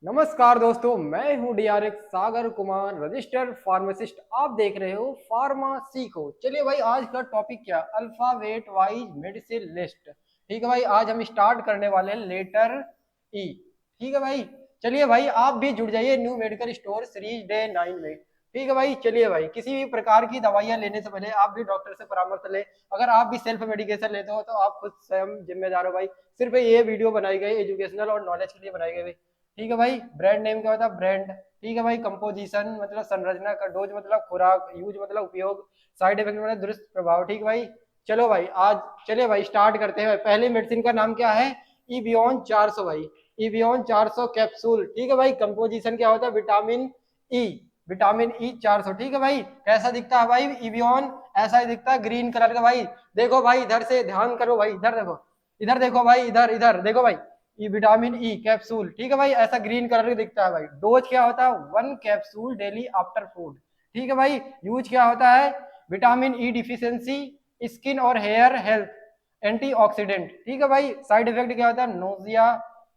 नमस्कार दोस्तों, मैं हूं DRX Sagar Kumar, registered pharmacist. आप देख रहे हो फार्मेसी को। चलिए भाई, आज का टॉपिक क्या? Alphabet wise medicine list. ठीक है भाई, आज हम स्टार्ट करने वाले हैं लेटर ई। ठीक है भाई, चलिए भाई, आप भी जुड़ जाइए new medical store series day 9 में। ठीक है भाई, चलिए भाई, किसी भी प्रकार की दवाइयां लेने से पहले आप भी डॉक्टर से परामर्श लें। अगर आप भी सेल्फ मेडिकेशन लेते हो तो आप खुद स्वयं जिम्मेदार हो भाई। सिर्फ ये वीडियो बनाई गई एजुकेशनल और नॉलेज के लिए बनाई गई। ठीक है भाई, ब्रांड नेम क्या होता है? ब्रांड। ठीक है भाई, कंपोजिशन मतलब संरचना का, डोज मतलब खुराक, यूज मतलब उपयोग, साइड इफेक्ट मतलब दुरुस्त प्रभाव। ठीक है भाई, चलो भाई आज चलिए भाई स्टार्ट करते हैं। पहली मेडिसिन का नाम क्या है? इबियन 400 भाई। इबियन 400 कैप्सूल। ठीक है भाई, कंपोजिशन क्या होता है? Vitamin E. Vitamin E 400। ठीक है भाई, कैसा दिखता है भाई इबियन? ऐसा ही दिखता है, ग्रीन कलर का भाई। देखो भाई, इधर से ध्यान करो भाई, इधर देखो, इधर देखो भाई, इधर इधर देखो भाई, ये विटामिन ई कैप्सूल। ठीक है भाई, ऐसा ग्रीन कलर का दिखता है भाई। डोज क्या होता है? 1 कैप्सूल डेली आफ्टर फूड। ठीक है भाई, यूज क्या होता है? विटामिन ई डिफिशियंसी, स्किन और हेयर हेल्थ, एंटीऑक्सीडेंट। ठीक है भाई, साइड इफेक्ट क्या होता है? नोजिया,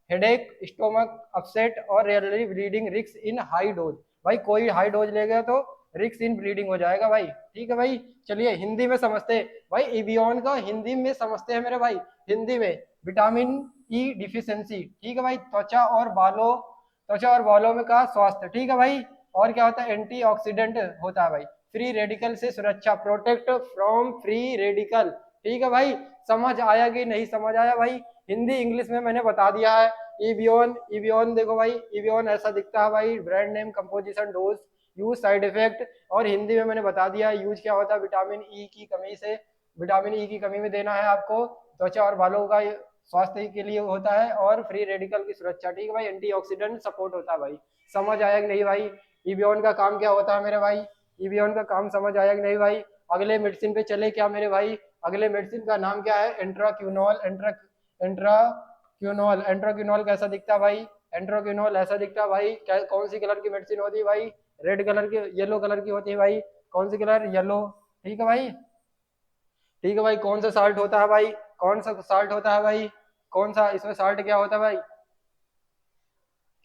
हेडेक, स्टोमक अपसेट और rarely bleeding risk in high dose. भाई कोई हाई डोज लेगा तो रिस्क इन ब्लीडिंग हो जाएगा भाई। ठीक है भाई, चलिए हिंदी में समझते हैं भाई। इबियन का हिंदी में समझते हैं मेरे भाई, हिंदी में। Vitamin E deficiency. ठीक है भाई, त्वचा और बालों में का स्वास्थ्य। ठीक है भाई, और क्या होता है? एंटीऑक्सीडेंट होता है भाई। फ्री रेडिकल से सुरक्षा, प्रोटेक्ट फ्रॉम फ्री रेडिकल। ठीक है भाई, समझ आया कि नहीं समझ आया भाई? हिंदी इंग्लिश में मैंने बता दिया है। इबियन, इबियन देखो भाई, इबियन ऐसा दिखता है भाई। Brand name, composition, dose, use, side effect, और हिंदी में मैंने बता दिया यूज क्या होता है। विटामिन ई की कमी से, विटामिन ई की कमी में देना है आपको। त्वचा और बालों का स्वास्थ्य के लिए होता है, और फ्री रेडिकल की सुरक्षा। ठीक है भाई, एंटीऑक्सीडेंट सपोर्ट होता है भाई। समझ आया कि नहीं भाई? इबियन का काम क्या होता है मेरे भाई? इबियन का काम समझ आया कि नहीं भाई? अगले मेडिसिन पे चले क्या मेरे भाई? अगले मेडिसिन का नाम क्या है? एंट्राक्यूनोल। एंट्राक्यूनोल, एंट्राक्यूनोल कैसा दिखता है भाई? एंट्राक्यूनोल ऐसा दिखता है भाई। कौन सी कलर की मेडिसिन होती है भाई? रेड कलर की, येलो कलर की होती है भाई। कौन सी कलर? येलो। ठीक है भाई, ठीक है भाई, कौन सा साल्ट होता है भाई? कौन सा साल्ट होता है भाई? कौन सा इसमें साल्ट क्या होता है भाई?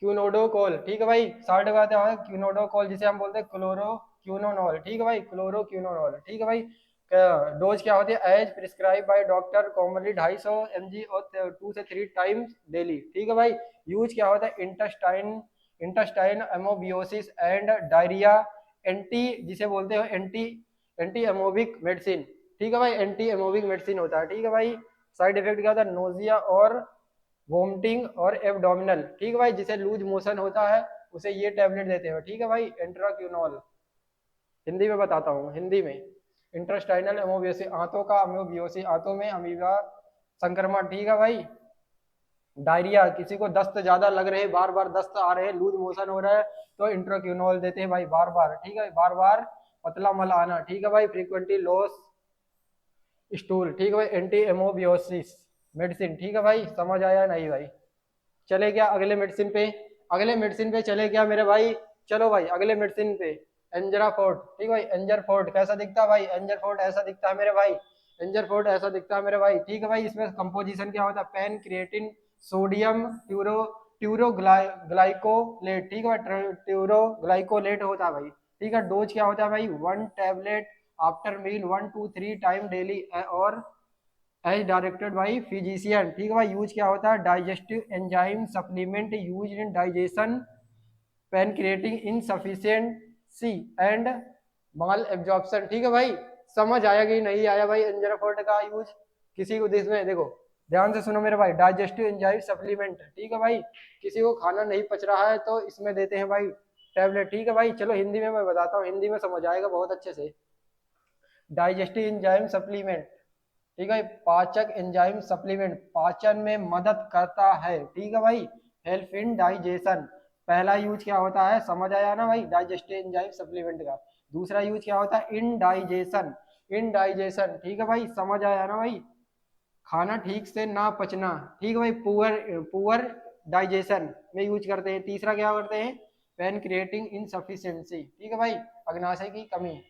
क्यूनोडोकोल। ठीक है भाई, साल्ट का होता है क्यूनोडोकोल, जिसे हम बोलते हैं क्लोरो क्यूनोनॉल। ठीक है भाई, क्लोरो क्यूनोनॉल। ठीक है भाई, डोज क्या होती है? As prescribe by doctor, commonly 250 mg और 2 से 3 टाइम्स डेली। ठीक है भाई, यूज क्या होता है? इंटेस्टाइन एमोबियोसिस एंड डायरिया, एंटी जिसे बोलते हैं एंटी एंटी एमोबिक मेडिसिन। ठीक है भाई, एंटी एमोबिक मेडिसिन होता है। ठीक है भाई, साइड इफेक्ट क्या होता है? नोजिया और वोमिटिंग और एब्डोमिनल। ठीक है भाई, जिसे लूज मोशन होता है उसे ये टैबलेट देते हैं। ठीक है भाई, एंट्राक्यूनोल। हिंदी में बताता हूँ, हिंदी में। इंट्रास्टाइनल एमोबियोसिस, आंतों का एमोबियोसिस, आंतों में अमीबा संक्रमण। ठीक है भाई, डायरिया, किसी को दस्त ज्यादा लग रहे, बार बार दस्त आ रहे, लूज मोशन हो रहा है, तो इंट्राक्यूनोल देते हैं भाई बार बार। ठीक है, बार बार पतला मल आना। ठीक है भाई, फ्रीक्वेंटली लॉस स्टूल। ठीक है भाई, एंटी एमोबियोसिस मेडिसिन। ठीक है भाई, समझ आया नहीं भाई? चले क्या अगले मेडिसिन पे? अगले मेडिसिन पे चले क्या मेरे भाई? चलो भाई अगले मेडिसिन पे। एंजरा फोर्ट। ठीक है भाई, एंजर फोर्ट कैसा दिखता है भाई? एंजर फोर्ट ऐसा दिखता है मेरे भाई। एंजर फोर्ट ऐसा दिखता है मेरे भाई। ठीक है भाई, इसमें कंपोजिशन क्या होता है? Pancreatin, sodium tauro tauroglycocholate. ठीक है भाई, ट्यूरो ग्लाइकोलेट होता है भाई। ठीक है, डोज क्या होता है भाई? 1 tablet after meal, 1 to 3 time daily, और एज डायरेक्टेड बाई फिजिशियन। ठीक है भाई, यूज क्या होता है? Digestive enzyme supplement use in digestion, pancreatic insufficiency and malabsorption. ठीक है भाई, समझ आया कि नहीं आया भाई? एंजराफोर्ट का यूज किसी को इसमें देखो, ध्यान से सुनो मेरे भाई, डाइजेस्टिव एंजाइम सप्लीमेंट। ठीक है भाई, किसी को खाना नहीं पच रहा है तो इसमें देते हैं भाई टैबलेट। ठीक है भाई, चलो हिंदी में मैं बताता हूँ, हिंदी में समझ आएगा बहुत अच्छे से। Digestive enzyme supplement. ठीक है, पाचक एंजाइम सप्लीमेंट, पाचन में मदद करता है। ठीक है भाई, हेल्प इन डाइजेशन। पहला यूज क्या होता है? समझ आया ना भाई, डाइजेस्टिव एंजाइम सप्लीमेंट का। दूसरा यूज क्या होता है? In digestion. In digestion. ठीक है भाई, समझ आया ना भाई? खाना ठीक से ना पचना। ठीक है भाई, पुअर पुअर डाइजेशन में यूज करते हैं। तीसरा क्या करते हैं? Pain creating insufficiency. ठीक है भाई, अग्नाशय की कमी,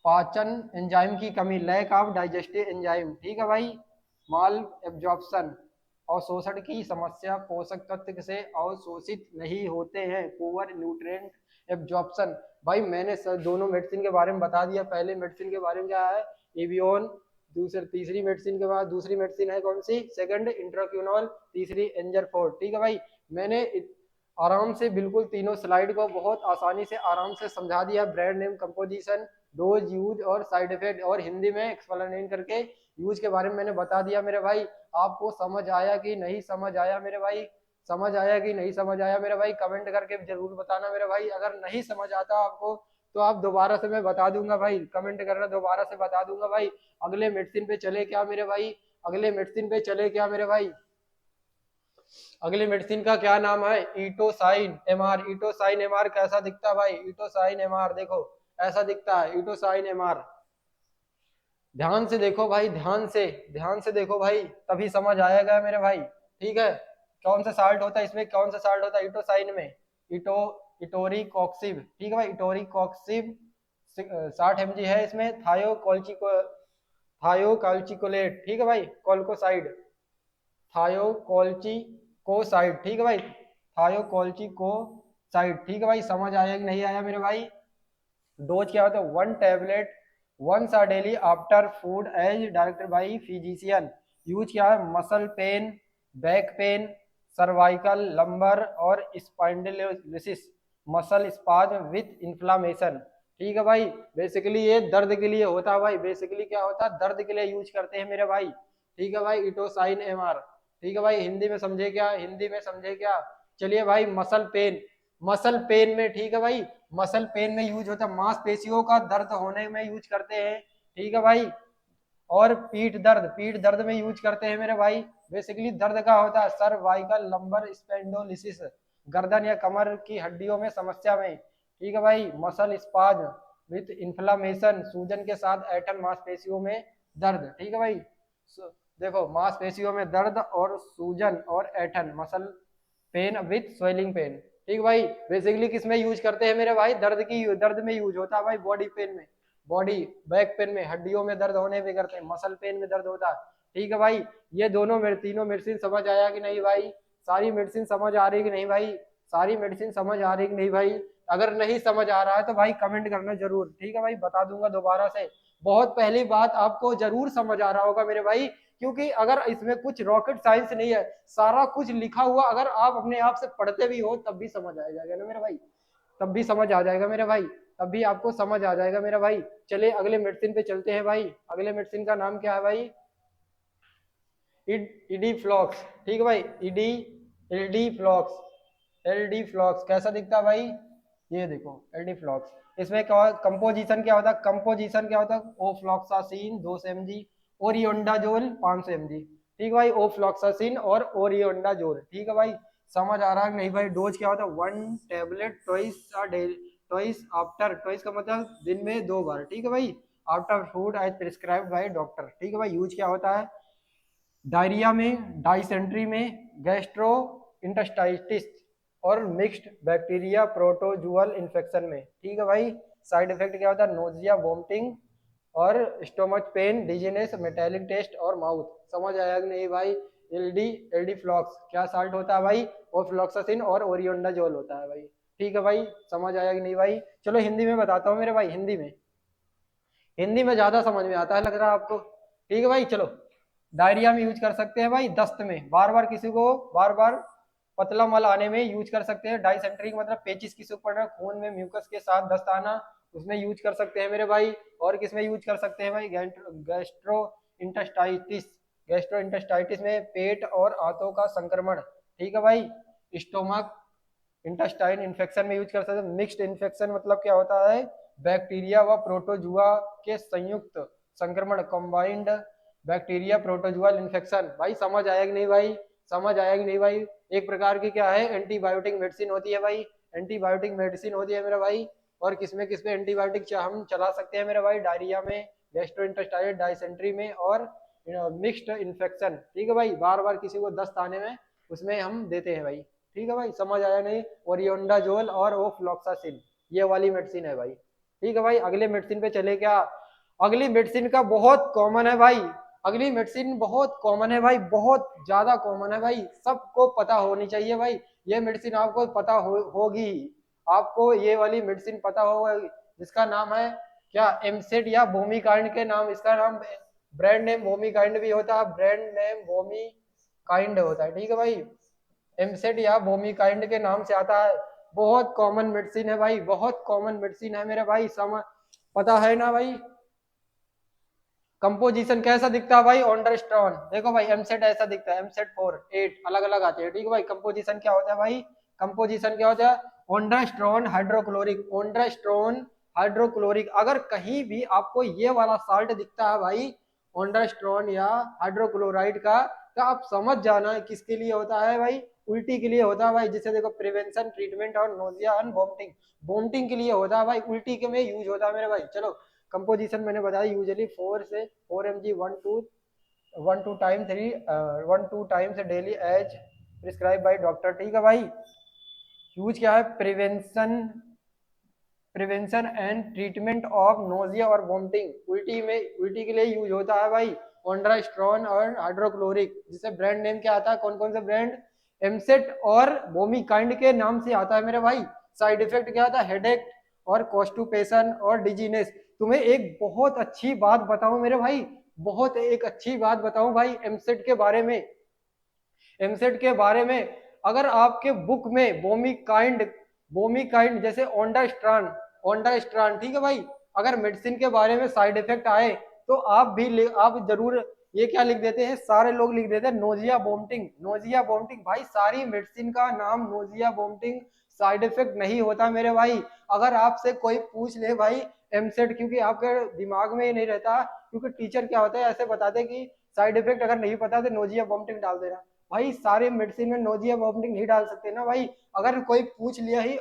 पाचन एंजाइम की कमी, लैक ऑफ डाइजेस्टिव एंजाइम। ठीक है भाई, माल एब्जॉर्प्शन, अवशोषण की समस्या, पोषक तत्व से अवशोषित नहीं होते हैं, पुअर न्यूट्रिएंट एब्जॉर्प्शन। भाई मैंने दोनों मेडिसिन के बारे में बता दिया। पहले मेडिसिन के बारे में क्या है, एवियोन। दूसरी तीसरी मेडिसिन के बाद दूसरी मेडिसिन है कौन सी, सेकंड इंट्राक्यूनॉल, तीसरी एंजरफोर्ड। ठीक है भाई, मैंने आराम से बिल्कुल तीनों स्लाइड को बहुत आसानी से आराम से समझा दिया। Brand name, composition, dose, use और साइड इफेक्ट, और हिंदी में एक्सप्लेन करके यूज के बारे में मैंने बता दिया मेरे भाई। आपको समझ आया कि नहीं समझ आया मेरे भाई, समझ आया कि नहीं समझ आया मेरे भाई, कमेंट करके जरूर बताना मेरे भाई। अगर नहीं समझ आता आपको तो आप दोबारा से मैं बता दूंगा भाई, कमेंट करना, दोबारा से बता दूंगा भाई। अगले मेडिसिन पे चले क्या मेरे भाई, अगले मेडिसिन पे चले क्या मेरे भाई। अगली मेडिसिन का क्या नाम है, ईटोसाइन एमआर। ईटोसाइन एमआर कैसा दिखता है भाई, ईटोसाइन एमआर देखो ऐसा दिखता है ईटोसाइन एमआर। ध्यान से देखो भाई, ध्यान से देखो भाई, तभी समझ आएगा मेरे भाई। ठीक है, कौन सा साल्ट होता है इसमें, कौन सा साल्ट होता है ईटोसाइन में, इटो इटोरिकॉक्सिब। ठीक है भाई, इटोरिकॉक्सिब 60 mg है इसमें। थायोकॉल्चिकोलेट, ठीक है भाई, कोल्कोसाइड, थायोकॉल्चिकोसाइड। ठीक है भाई, थायोकॉल्चिकोसाइड। ठीक है भाई, समझ आया कि नहीं आया मेरे भाई। डोज क्या होता है, 1 tablet once a daily after food as directed by physician। Use क्या है, muscle pain, back pain, cervical, lumbar और स्पाइंडिलोसिस, मसल स्पाज्म विथ इन्फ्लामेशन। ठीक है भाई, बेसिकली ये दर्द के लिए होता है भाई, बेसिकली क्या होता है, दर्द के लिए यूज करते हैं मेरे भाई। ठीक है भाई, इटोसाइन एमआर। ठीक है भाई, हिंदी में समझे क्या, हिंदी में समझे क्या। चलिए भाई, मसल पेन, मसल पेन में, ठीक है भाई, मसल पेन में यूज होता है, मांसपेशियों का दर्द होने में यूज करते हैं। ठीक है भाई, और पीठ दर्द में यूज करते हैं मेरे भाई। बेसिकली दर्द का होता है सर्वाइकल लंबर स्पेंडोलिसिस, गर्दन या कमर की हड्डियों में समस्या में। ठीक है भाई, मसल स्पाज्म विथ इन्फ्लामेशन, सूजन के साथ ऐठन, मांसपेशियों में दर्द। ठीक है भाई, देखो मांसपेशियों में दर्द और सूजन और ऐठन, muscle pain with swelling pain. ठीक भाई, बेसिकली किस में यूज करते हैं मेरे भाई, दर्द में यूज होता है भाई, बॉडी पेन में, बॉडी बैक पेन में, हड्डियों में दर्द होने में करते हैं, मसल पेन में दर्द होता है। ठीक है भाई, ये दोनों तीनों मेडिसिन समझ आया कि नहीं भाई, सारी मेडिसिन समझ आ रही कि नहीं भाई, सारी मेडिसिन समझ आ रही कि नहीं भाई। अगर नहीं समझ आ रहा है तो भाई कमेंट करना जरूर। ठीक है भाई, बता दूंगा दोबारा से। बहुत पहली बात आपको जरूर समझ आ रहा होगा मेरे भाई, क्योंकि अगर इसमें कुछ रॉकेट साइंस नहीं है, सारा कुछ लिखा हुआ अगर आप अपने आप से पढ़ते भी हो तब भी समझ आ जाएगा ना मेरे भाई, तब भी समझ आ जाएगा मेरे भाई, तब भी आपको समझ आ जाएगा मेरा भाई। चलिए अगले मेडिसिन पे चलते हैं भाई। अगले मेडिसिन का नाम क्या है भाई, इडी फ्लॉक्स। ठीक है भाई, एलडी फ्लॉक्स, एलडी फ्लॉक्स कैसा दिखता है भाई, ये देखो एलडी फ्लॉक्स। इसमें क्या कंपोजिशन क्या होता है, कंपोजिशन क्या होता है, ओफ्लॉक्सासिन 200 mg, ओरियोंडाजोल 500 mg। ठीक है भाई, ओफ्लॉक्सासिन और ओरियोंडाजोल। ठीक है भाई, समझ आ रहा है नहीं भाई। डोज क्या होता है, 1 tablet twice a day, twice after, twice का मतलब दिन में 2 बार। ठीक है भाई, after food as prescribed by doctor. ठीक है भाई, यूज क्या होता है, डायरिया में, डाइसेंट्री में, गैस्ट्रो इंटेस्टाइटिस और मिक्स्ड बैक्टीरिया प्रोटोजुअल इन्फेक्शन में। ठीक है भाई, साइड इफेक्ट क्या होता है, नोजिया, वोमिटिंग और stomach pain, dizziness, metallic taste और माउथ। समझ आया कि नहीं भाई। एलडी फ्लॉक्स क्या साल्ट होता है भाई, ओफ्लॉक्सासिन और ओरियोंडाजोल होता है भाई। ठीक है भाई, समझ आया कि नहीं भाई। चलो हिंदी में बताता हूँ मेरे भाई, हिंदी में ज्यादा समझ में आता है लग रहा है आपको। ठीक है भाई, चलो डायरिया में यूज कर सकते हैं भाई, दस्त में, बार बार किसी को बार बार पतला मल आने में यूज कर सकते हैं। डाइसेंट्री मतलब पेचिस किसी को पड़ना, खून में म्यूकस के साथ दस्त आना, उसमें यूज कर सकते हैं मेरे भाई। और किस में यूज कर सकते हैं भाई, गैस्ट्रो इंटेस्टाइटिस, गैस्ट्रो इंटेस्टाइटिस में पेट और आंतों का संक्रमण। ठीक है भाई, स्टोमक इंटेस्टाइन इन्फेक्शन में यूज कर सकते हैं। मिक्स्ड इन्फेक्शन मतलब क्या होता है, बैक्टीरिया व प्रोटोजुआ के संयुक्त संक्रमण, कंबाइंड बैक्टीरिया प्रोटोजुअल इन्फेक्शन। भाई समझ आया कि नहीं भाई, समझ आया कि नहीं भाई। एक प्रकार की क्या है, एंटीबायोटिक मेडिसिन होती है भाई, एंटीबायोटिक मेडिसिन होती है मेरा भाई। और किसमें किसमें एंटीबायोटिक हम चला सकते हैं मेरे भाई, डायरिया में, गैस्ट्रोइंटेस्टाइनल डाइसेंट्री में और मिक्स्ड इन्फेक्शन। ठीक है भाई, बार बार किसी को दस्त आने में उसमें हम देते हैं भाई। ठीक है भाई, समझ आया नहीं। ओरियोंडाजोल और ओफ्लॉक्सासिन ये वाली मेडिसिन है भाई। ठीक है भाई, अगले मेडिसिन पे चले क्या। अगली मेडिसिन का बहुत कॉमन है भाई, अगली मेडिसिन बहुत कॉमन है भाई, बहुत ज्यादा कॉमन है भाई, सबको पता होनी चाहिए भाई। ये मेडिसिन आपको पता होगी, आपको ये वाली मेडिसिन पता होगा, जिसका नाम है क्या, एमसेड या बोमिकाइंड के नाम, इसका नाम ब्रांड नेम बोमिकाइंड भी होता है, ब्रांड नेम बोमिकाइंड होता है, ठीक है भाई। एमसेड या बोमिकाइंड के नाम से आता है, बहुत कॉमन मेडिसिन है भाई, बहुत कॉमन मेडिसिन है मेरे भाई, समझ पता है ना भाई। कंपोजिशन कैसा दिखता है भाई, ऑन्डरस्ट्रॉन, देखो भाई एमसेट ऐसा दिखता है, एमसेट 4 8 अलग अलग आते हैं, ठीक है भाई। कंपोजिशन क्या होता है भाई, कंपोजिशन क्या होता है, ऑन्डरस्ट्रॉन हाइड्रोक्लोरिक, ऑन्डरस्ट्रॉन हाइड्रोक्लोरिक। अगर कहीं भी आपको ये वाला साल्ट दिखता है भाई, ऑन्डरस्ट्रॉन या हाइड्रोक्लोराइड का, तो आप समझ जाना है किसके लिए होता है भाई, उल्टी के लिए होता है भाई। जिसे देखो प्रिवेंशन ट्रीटमेंट और नोजिया एंड वोमिटिंग, वोमिटिंग के लिए होता है भाई, उल्टी के में यूज होता है मेरे भाई। चलो कंपोजिशन मैंने बताया, यूजुअली 4 से 4 mg 1 2 time daily as prescribe by doctor, ठीक है भाई। यूज क्या है, prevention prevention and treatment of nausea और वोमिटिंग, उल्टी के लिए यूज होता है भाई, ऑन्ड्रास्ट्रॉन और हाइड्रोक्लोरिक, जिसे ब्रांड नेम क्या आता है, कौन कौन से ब्रांड, एमसेट और वोमिकाइंड के नाम से आता है मेरे भाई। साइड इफेक्ट क्या आता है, हेडेक और कॉन्स्टिपेशन और डिजीनेस। तुम्हें एक बहुत अच्छी बात बताऊं मेरे भाई, बहुत एक अच्छी बात बताऊं भाई एमसेट के बारे में, एमसेट के बारे में। अगर आपके बुक में बोमिकाइंड जैसे ओंडास्ट्रान, ठीक है भाई, अगर मेडिसिन के बारे में साइड इफेक्ट आए तो आप जरूर ये क्या लिख देते हैं, सारे लोग लिख देते हैं नोजिया वोमिटिंग, नोजिया वोमिटिंग। भाई सारी मेडिसिन का नाम नोजिया वोमिटिंग, साइड इफेक्ट नहीं होता मेरे भाई। अगर आपसे कोई पूछ ले भाई एमसेट, क्योंकि आपके दिमाग में ही नहीं रहता, क्योंकि टीचर क्या होता है ऐसे बताते कि साइड इफेक्ट अगर नहीं पता तो नोजिया वोमिटिंग डाल देना। भाई सारे मेडिसिन में नोजिया वोमिटिंग नहीं डाल सकते ना भाई। अगर कोई पूछ लिया ही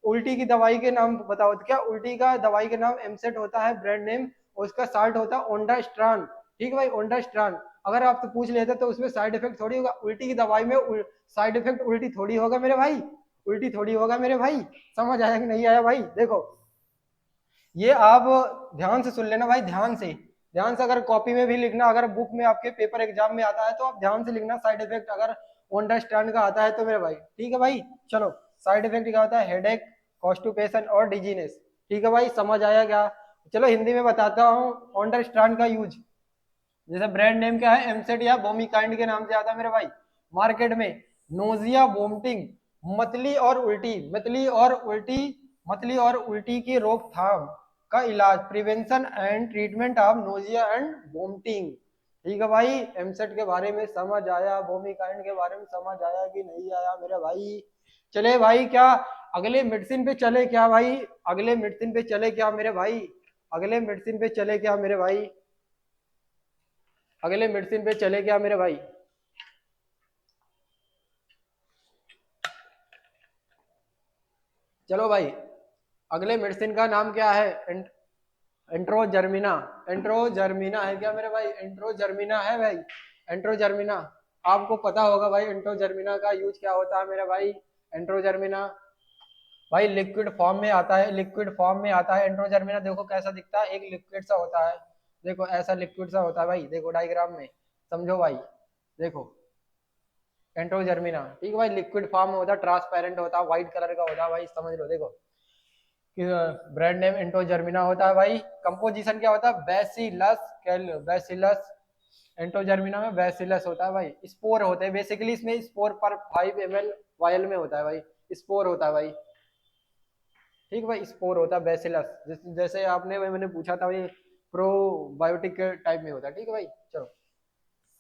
उल्टी की दवाई के नाम बताओ, तो क्या उल्टी का दवाई के नाम एमसेट होता है ब्रांड नेम, उसका साल्ट होता है ओंडास्ट्रान, ठीक है भाई, ओंडास्ट्रान। अगर आपसे पूछ लेते तो उसमें साइड इफेक्ट थोड़ी होगा, उल्टी की दवाई में साइड इफेक्ट उल्टी थोड़ी होगा मेरे भाई, उल्टी थोड़ी होगा मेरे भाई। समझ आया कि नहीं आया भाई, देखो ये आप ध्यान से सुन लेना भाई, ध्यान से अगर कॉपी में भी लिखना, अगर बुक में आपके पेपर एग्जाम में आता है तो आप ध्यान से लिखना, साइड इफेक्ट अगर अंडरस्टैंड का आता है तो मेरे भाई, ठीक है भाई। चलो साइड इफेक्ट क्या होता है, हेडेक, कॉन्स्टिपेशन और डिजीनेस, ठीक है भाई, समझ आया क्या। चलो हिंदी में बताता हूँ अंडरस्टैंड का यूज। जैसे ब्रांड नेम क्या है, एमसेट या बोमिकाइंड के नाम से आता है मेरे भाई। मार्केट में नोजिया वोमिटिंग, मतली और उल्टी की रोकथाम का इलाज, prevention and treatment of nausea and vomiting, ठीक है भाई। एमसेट के बारे में समझ आया, बोमिकाइंड के बारे में समझ आया कि नहीं आया मेरे भाई। चले भाई क्या अगले मेडिसिन पे चले क्या भाई, अगले मेडिसिन पे चले क्या मेरे भाई, अगले मेडिसिन पे चले क्या मेरे भाई, अगले मेडिसिन पे चले क्या मेरे भाई। चलो भाई अगले मेडिसिन का नाम क्या है, एंट्रोजर्मिना, एंट्रोजर्मिना है क्या मेरे भाई, एंट्रोजर्मिना है भाई, एंट्रोजर्मिना। आपको पता होगा भाई एंट्रोजर्मिना का यूज क्या होता है मेरा भाई। एंट्रोजर्मिना भाई लिक्विड फॉर्म में आता है, लिक्विड फॉर्म में आता है एंट्रोजर्मिना। देखो कैसा दिखता है, एक लिक्विड सा होता है, देखो ऐसा लिक्विड सा होता है भाई, देखो डायग्राम में, समझो भाई, देखो एंट्रोजर्मिना, ठीक है भाई, लिक्विड फॉर्म में होता है, ट्रांसपेरेंट होता है, व्हाइट कलर का होता है भाई, समझ लो। देखो ब्रांड नेम एंटोजर्मिना होता है भाई। कंपोजिशन क्या होता है, बैसिलस, एंटोजर्मिना में बैसिलस होता है भाई। स्पोर होते हैं बेसिकली, इसमें स्पोर पर 5 ml वायल में होता है भाई, स्पोर होता है भाई, ठीक भाई, स्पोर होता है बैसिलस। जैसे आपने मैंने पूछा था भाई प्रोबायोटिक के टाइप में होता है, ठीक है भाई। चलो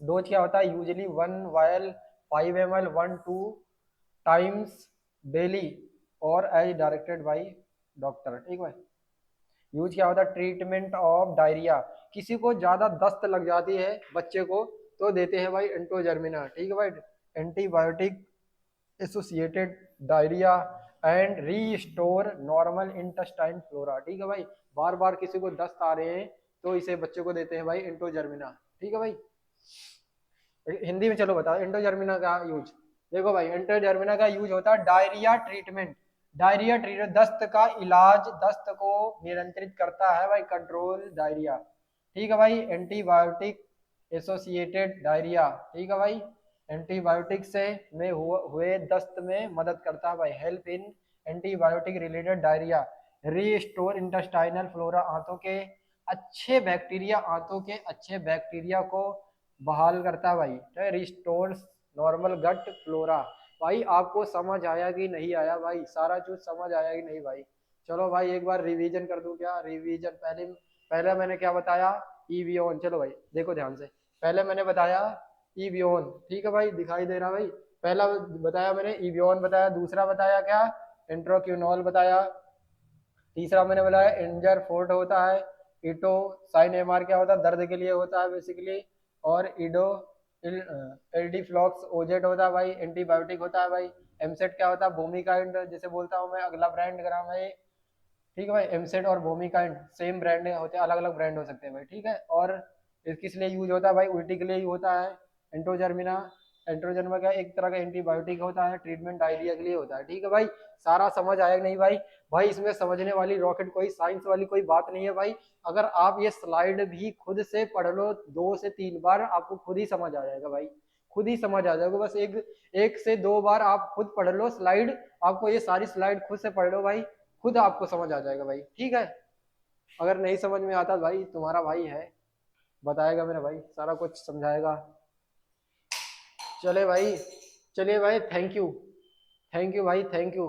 डोज क्या होता है, usually 1 vial 5 ml 1 2 times daily और एज डायरेक्टेड बाई डॉक्टर, ठीक भाई। यूज क्या होता है, ट्रीटमेंट ऑफ डायरिया, किसी को ज्यादा दस्त लग जाती है बच्चे को तो देते हैं भाई एंटोजर्मिना, ठीक है भाई। Antibiotic associated diarrhoea and restore normal intestine flora, ठीक है भाई। बार बार किसी को दस्त आ रहे हैं तो इसे बच्चे को देते हैं भाई एंटोजर्मिना, ठीक है भाई। हिंदी में चलो बताओ एंटोजर्मिना का यूज। देखो भाई एंटोजर्मिना का यूज होता है डायरिया ट्रीटमेंट, दस्त का इलाज, दस्त को नियंत्रित करता है भाई, कंट्रोल डायरिया, ठीक है भाई। एंटीबायोटिक एसोसिएटेड डायरिया, ठीक है भाई। एंटीबायोटिक से में हुए दस्त में मदद करता है भाई, help in antibiotic related diarrhoea. Restore intestinal flora, आंतों के अच्छे बैक्टीरिया को बहाल करता है भाई, तो रिस्टोर नॉर्मल गट फ्लोरा। भाई आपको समझ आया कि नहीं आया भाई, सारा चीज समझ आया कि नहीं भाई? चलो भाई एक बार रिवीजन कर दूं क्या? रिवीजन पहले पहले मैंने क्या बताया, ईवियोन। चलो भाई देखो ध्यान से, पहले मैंने बताया ईवियोन, ठीक है भाई, दिखाई दे रहा भाई। पहला बताया मैंने ईवियोन बताया, दूसरा बताया क्या, इंट्रोक्यूनॉल बताया, तीसरा मैंने बताया इंजर फोर्ट होता है, इटो साइन एमआर क्या होता है, दर्द के लिए होता है बेसिकली, और इडो एलडी फ्लॉक्स ओजेट होता है भाई, एंटीबायोटिक होता है भाई। एमसेट क्या होता है, भूमिकाइंड जिसे बोलता हूँ मैं, अगला ब्रांड ग्राम है, ठीक है भाई। एमसेट और भूमिकाइंड सेम ब्रांड होते हैं, अलग अलग ब्रांड हो सकते हैं भाई, ठीक है। और किस लिए यूज होता है भाई, उल्टी के लिए ही होता है। एंट्रोजर्मिना, एंट्रोजर्मा क्या एक तरह का एंटीबायोटिक होता है, ट्रीटमेंट डायरिया के लिए होता है, ठीक है भाई। सारा समझ आया कि नहीं भाई? भाई इसमें समझने वाली रॉकेट कोई साइंस वाली कोई बात नहीं है भाई। अगर आप ये स्लाइड भी खुद से पढ़ लो 2 से 3 बार, आपको खुद ही समझ आ जाएगा भाई, खुद ही समझ आ जाएगा। बस एक 1 से 2 बार आप खुद पढ़ लो स्लाइड, आपको ये सारी स्लाइड खुद से पढ़ लो भाई, खुद आपको समझ आ जाएगा भाई, ठीक है। अगर नहीं समझ में आता भाई, तुम्हारा भाई है, बताएगा मेरा भाई, सारा कुछ समझाएगा। चले भाई, चलिए भाई, थैंक यू, थैंक यू भाई, थैंक यू।